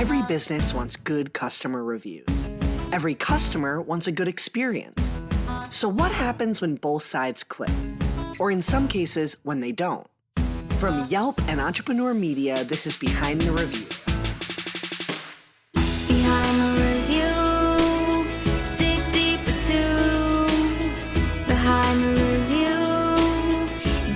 Every business wants good customer reviews. Every customer wants a good experience. So what happens when both sides click? Or in some cases, when they don't? From Yelp and Entrepreneur Media, this is Behind the Review. Behind the review, dig deeper too. Behind the review,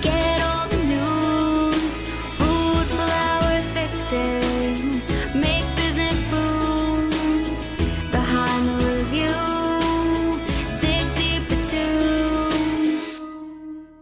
get all the news. Food, flowers, fixing, make business boom. Behind the review, dig deeper too.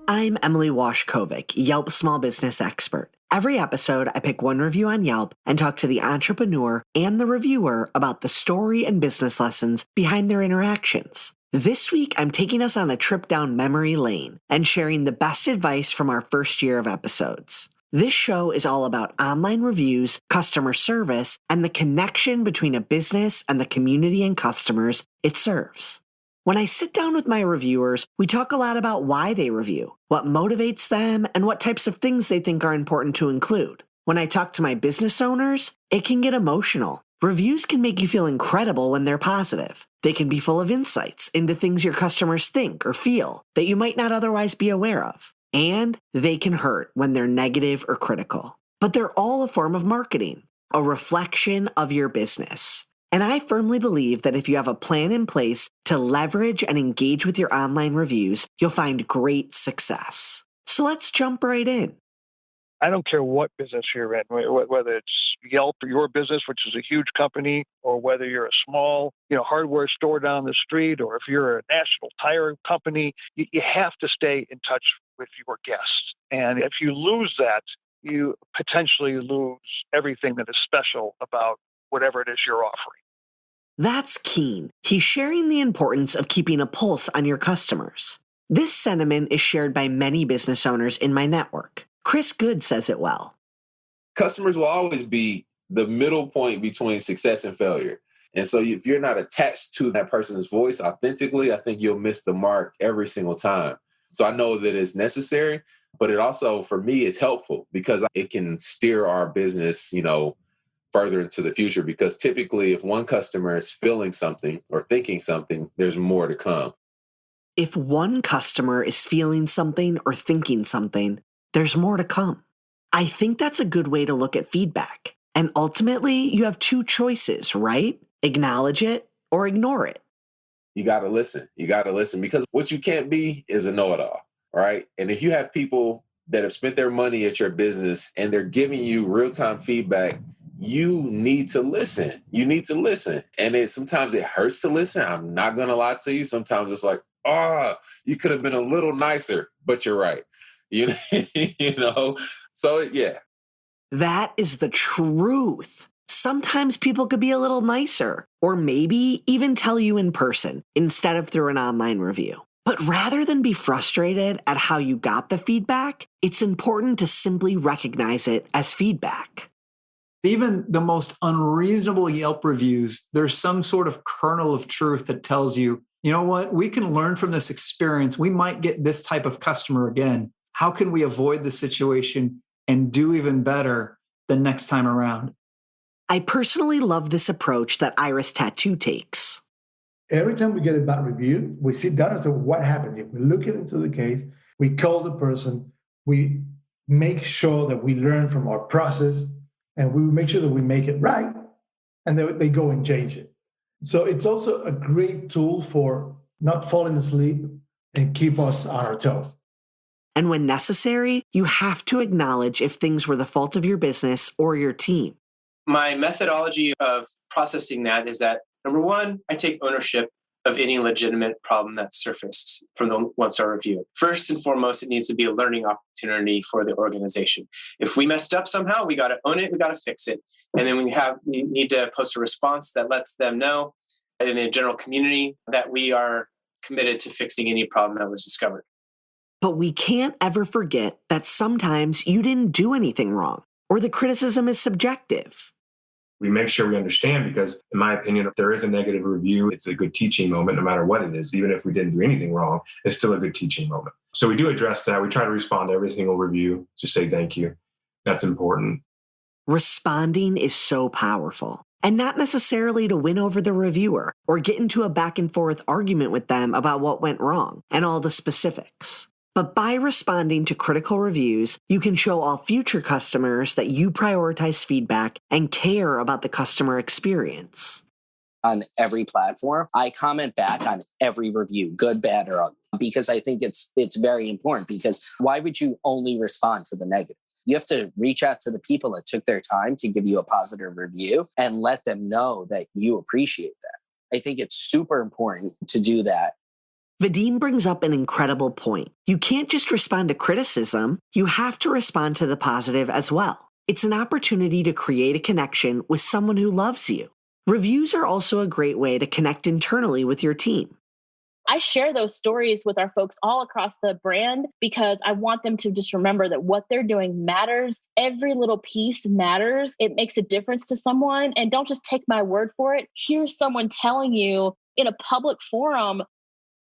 I'm Emily Washkovic, Yelp small business expert. Every episode, I pick one review on Yelp and talk to the entrepreneur and the reviewer about the story and business lessons behind their interactions. This week, I'm taking us on a trip down memory lane and sharing the best advice from our first year of episodes. This show is all about online reviews, customer service, and the connection between a business and the community and customers it serves. When I sit down with my reviewers, we talk a lot about why they review, what motivates them, and what types of things they think are important to include. When I talk to my business owners, it can get emotional. Reviews can make you feel incredible when they're positive. They can be full of insights into things your customers think or feel that you might not otherwise be aware of. And they can hurt when they're negative or critical. But they're all a form of marketing, a reflection of your business. And I firmly believe that if you have a plan in place to leverage and engage with your online reviews, you'll find great success. So let's jump right in. I don't care what business you're in, whether it's Yelp or your business, which is a huge company, or whether you're a small, hardware store down the street, or if you're a national tire company, you have to stay in touch with your guests. And if you lose that, you potentially lose everything that is special about whatever it is you're offering. That's Keen. He's sharing the importance of keeping a pulse on your customers. This sentiment is shared by many business owners in my network. Chris Good says it well. Customers will always be the middle point between success and failure. And so if you're not attached to that person's voice authentically, I think you'll miss the mark every single time. So I know that it's necessary, but it also, for me, is helpful because it can steer our business, further into the future, because typically if one customer is feeling something or thinking something, there's more to come. If one customer is feeling something or thinking something, there's more to come. I think that's a good way to look at feedback. And ultimately, you have two choices, right? Acknowledge it or ignore it. You got to listen. You got to listen, because what you can't be is a know-it-all, right? And if you have people that have spent their money at your business and they're giving you real-time feedback, you need to listen. You need to listen. And sometimes it hurts to listen. I'm not going to lie to you. Sometimes it's like, you could have been a little nicer, but you're right. So yeah. That is the truth. Sometimes people could be a little nicer, or maybe even tell you in person instead of through an online review. But rather than be frustrated at how you got the feedback, it's important to simply recognize it as feedback. Even the most unreasonable Yelp reviews, there's some sort of kernel of truth that tells you, you know what, we can learn from this experience. We might get this type of customer again. How can we avoid the situation and do even better the next time around? I personally love this approach that Iris Tattoo takes. Every time we get a bad review, we sit down and say, what happened here? We look into the case, we call the person, we make sure that we learn from our process, and we make sure that we make it right, and then they go and change it. So it's also a great tool for not falling asleep and keep us on our toes. And when necessary, you have to acknowledge if things were the fault of your business or your team. My methodology of processing that is that, number one, I take ownership of any legitimate problem that surfaced from the one-star review. First and foremost, it needs to be a learning opportunity for the organization. If we messed up somehow, we got to own it, we got to fix it. And then we need to post a response that lets them know in the general community that we are committed to fixing any problem that was discovered. But we can't ever forget that sometimes you didn't do anything wrong, or the criticism is subjective. We make sure we understand because, in my opinion, if there is a negative review, it's a good teaching moment, no matter what it is. Even if we didn't do anything wrong, it's still a good teaching moment. So we do address that. We try to respond to every single review to say thank you. That's important. Responding is so powerful. and not necessarily to win over the reviewer or get into a back and forth argument with them about what went wrong and all the specifics. But by responding to critical reviews, you can show all future customers that you prioritize feedback and care about the customer experience. On every platform, I comment back on every review, good, bad, or ugly, because I think it's very important. Because why would you only respond to the negative? You have to reach out to the people that took their time to give you a positive review and let them know that you appreciate that. I think it's super important to do that. Vadim brings up an incredible point. You can't just respond to criticism, you have to respond to the positive as well. It's an opportunity to create a connection with someone who loves you. Reviews are also a great way to connect internally with your team. I share those stories with our folks all across the brand because I want them to just remember that what they're doing matters. Every little piece matters. It makes a difference to someone. And don't just take my word for it. Here's someone telling you in a public forum.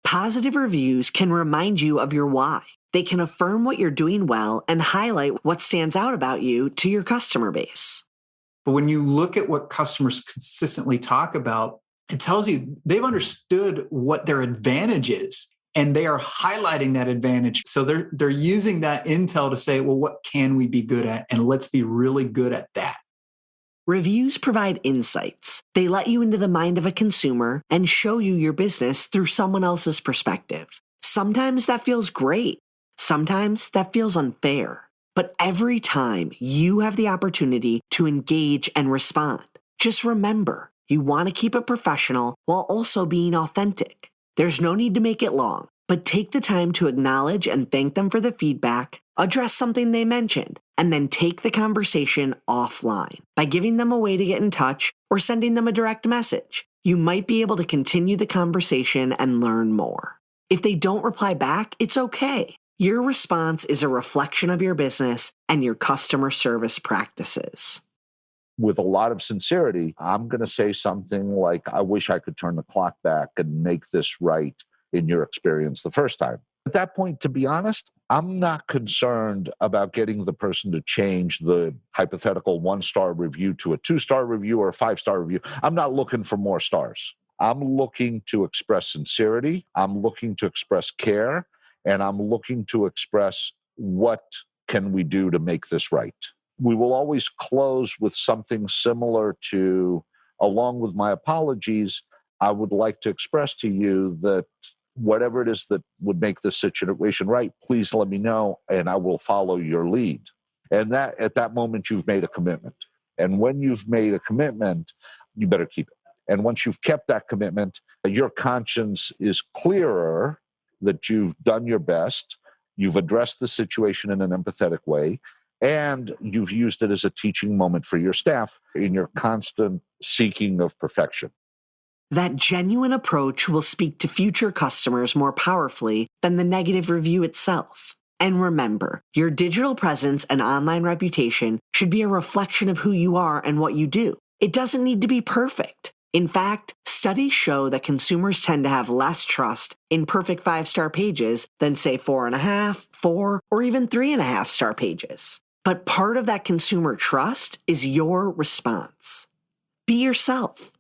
Positive reviews can remind you of your why. They can affirm what you're doing well and highlight what stands out about you to your customer base. But when you look at what customers consistently talk about, it tells you they've understood what their advantage is, and they are highlighting that advantage. So they're using that intel to say, well, what can we be good at? And let's be really good at that. Reviews provide insights. They let you into the mind of a consumer and show you your business through someone else's perspective. Sometimes that feels great. Sometimes that feels unfair. But every time you have the opportunity to engage and respond, just remember, you want to keep it professional while also being authentic. There's no need to make it long, but take the time to acknowledge and thank them for the feedback, address something they mentioned, and then take the conversation offline by giving them a way to get in touch or sending them a direct message. You might be able to continue the conversation and learn more. If they don't reply back, it's okay. Your response is a reflection of your business and your customer service practices. With a lot of sincerity, I'm going to say something like, I wish I could turn the clock back and make this right in your experience the first time. At that point, to be honest, I'm not concerned about getting the person to change the hypothetical 1-star review to a 2-star review or a 5-star review. I'm not looking for more stars. I'm looking to express sincerity. I'm looking to express care. And I'm looking to express what can we do to make this right. We will always close with something similar to, along with my apologies, I would like to express to you that whatever it is that would make this situation right, please let me know and I will follow your lead. And that at that moment, you've made a commitment. And when you've made a commitment, you better keep it. And once you've kept that commitment, your conscience is clearer that you've done your best, you've addressed the situation in an empathetic way, and you've used it as a teaching moment for your staff in your constant seeking of perfection. That genuine approach will speak to future customers more powerfully than the negative review itself. And remember, your digital presence and online reputation should be a reflection of who you are and what you do. It doesn't need to be perfect. In fact, studies show that consumers tend to have less trust in perfect 5-star pages than, say, 4.5, 4, or even 3.5-star pages. But part of that consumer trust is your response. Be yourself.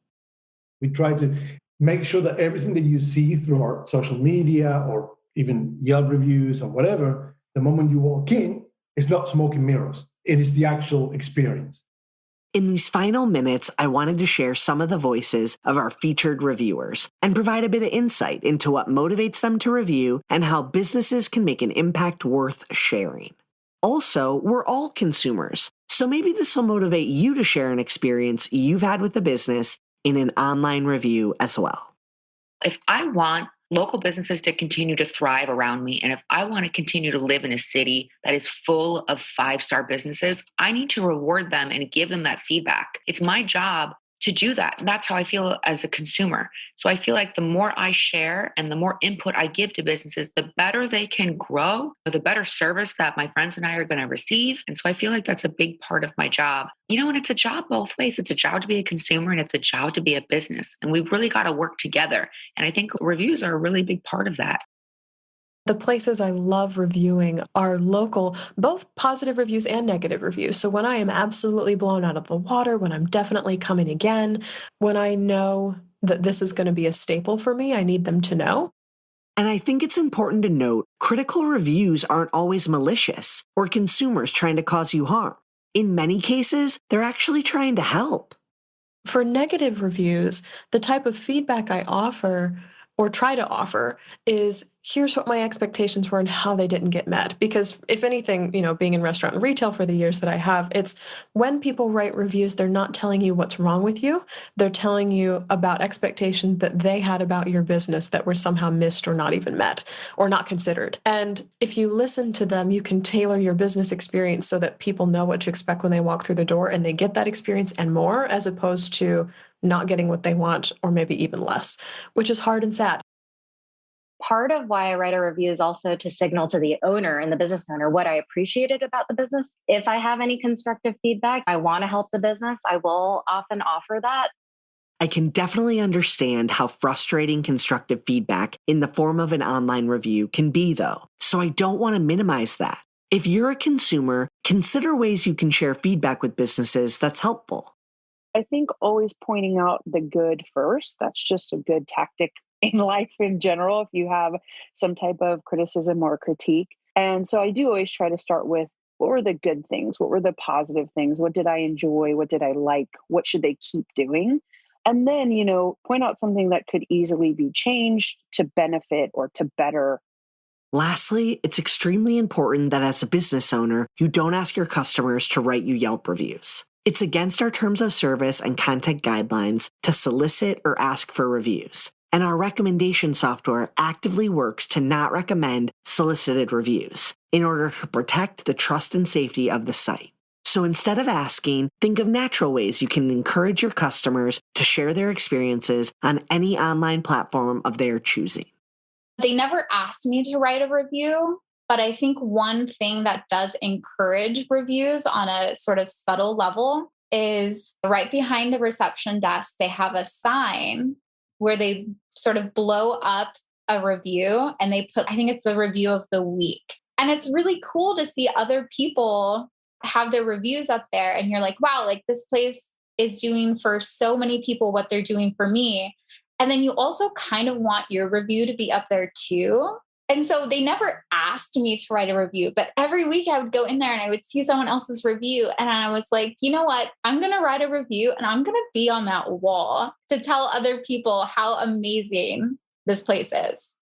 We try to make sure that everything that you see through our social media or even Yelp reviews or whatever, the moment you walk in, it's not smoke and mirrors. It is the actual experience. In these final minutes, I wanted to share some of the voices of our featured reviewers and provide a bit of insight into what motivates them to review and how businesses can make an impact worth sharing. Also, we're all consumers, so maybe this will motivate you to share an experience you've had with the business in an online review as well. If I want local businesses to continue to thrive around me, and if I want to continue to live in a city that is full of 5-star businesses, I need to reward them and give them that feedback. It's my job to do that. And that's how I feel as a consumer. So I feel like the more I share and the more input I give to businesses, the better they can grow, or the better service that my friends and I are going to receive. And so I feel like that's a big part of my job. And it's a job both ways. It's a job to be a consumer and it's a job to be a business. And we've really got to work together. And I think reviews are a really big part of that. The places I love reviewing are local, both positive reviews and negative reviews. So when I am absolutely blown out of the water, when I'm definitely coming again, when I know that this is going to be a staple for me, I need them to know. And I think it's important to note, critical reviews aren't always malicious or consumers trying to cause you harm. In many cases, they're actually trying to help. For negative reviews, the type of feedback I offer or try to offer is, here's what my expectations were and how they didn't get met. Because if anything, being in restaurant and retail for the years that I have, it's when people write reviews, they're not telling you what's wrong with you. They're telling you about expectations that they had about your business that were somehow missed or not even met or not considered. And if you listen to them, you can tailor your business experience so that people know what to expect when they walk through the door and they get that experience and more, as opposed to not getting what they want or maybe even less, which is hard and sad. Part of why I write a review is also to signal to the owner and the business owner what I appreciated about the business. If I have any constructive feedback, I want to help the business, I will often offer that. I can definitely understand how frustrating constructive feedback in the form of an online review can be, though. So I don't want to minimize that. If you're a consumer, consider ways you can share feedback with businesses that's helpful. I think always pointing out the good first, that's just a good tactic in life in general, if you have some type of criticism or critique. And so I do always try to start with, what were the good things? What were the positive things? What did I enjoy? What did I like? What should they keep doing? And then, point out something that could easily be changed to benefit or to better. Lastly, it's extremely important that as a business owner, you don't ask your customers to write you Yelp reviews. It's against our terms of service and content guidelines to solicit or ask for reviews. And our recommendation software actively works to not recommend solicited reviews in order to protect the trust and safety of the site. So instead of asking, think of natural ways you can encourage your customers to share their experiences on any online platform of their choosing. They never asked me to write a review, but I think one thing that does encourage reviews on a sort of subtle level is right behind the reception desk, they have a sign where they sort of blow up a review and they put, I think it's the review of the week. And it's really cool to see other people have their reviews up there. And you're like, wow, like this place is doing for so many people what they're doing for me. And then you also kind of want your review to be up there too. And so they never asked me to write a review, but every week I would go in there and I would see someone else's review. And I was like, you know what? I'm going to write a review and I'm going to be on that wall to tell other people how amazing this place is.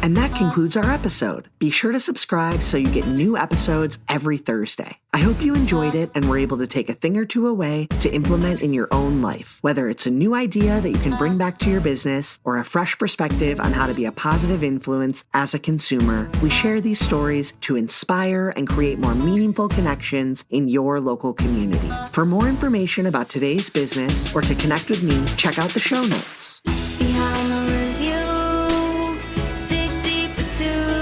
And that concludes our episode. Be sure to subscribe so you get new episodes every Thursday. I hope you enjoyed it and were able to take a thing or two away to implement in your own life. Whether it's a new idea that you can bring back to your business or a fresh perspective on how to be a positive influence as a consumer, we share these stories to inspire and create more meaningful connections in your local community. For more information about today's business or to connect with me, check out the show notes. Behind the review, dig deeper too.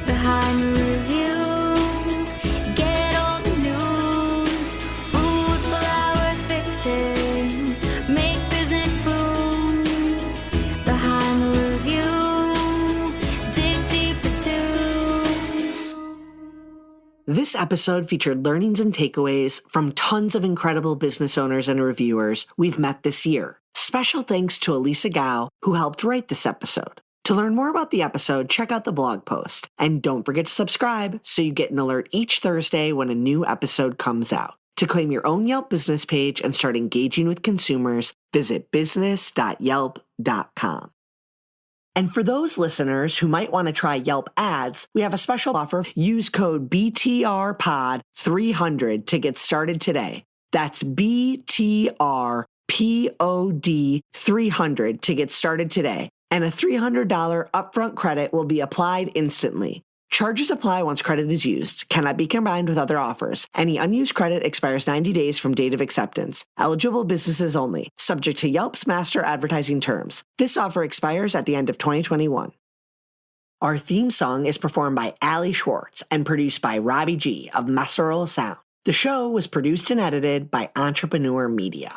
Behind the review, get all the news. Food, flowers, fixing, make business boom. Behind the review, dig deeper too. This episode featured learnings and takeaways from tons of incredible business owners and reviewers we've met this year. Special thanks to Elisa Gao, who helped write this episode. To learn more about the episode, check out the blog post. And don't forget to subscribe so you get an alert each Thursday when a new episode comes out. To claim your own Yelp business page and start engaging with consumers, visit business.yelp.com. And for those listeners who might want to try Yelp ads, we have a special offer. Use code BTRPOD300 to get started today. That's BTRPOD300 to get started today. And a $300 upfront credit will be applied instantly. Charges apply once credit is used. Cannot be combined with other offers. Any unused credit expires 90 days from date of acceptance. Eligible businesses only. Subject to Yelp's master advertising terms. This offer expires at the end of 2021. Our theme song is performed by Ali Schwartz and produced by Robbie G of Masserol Sound. The show was produced and edited by Entrepreneur Media.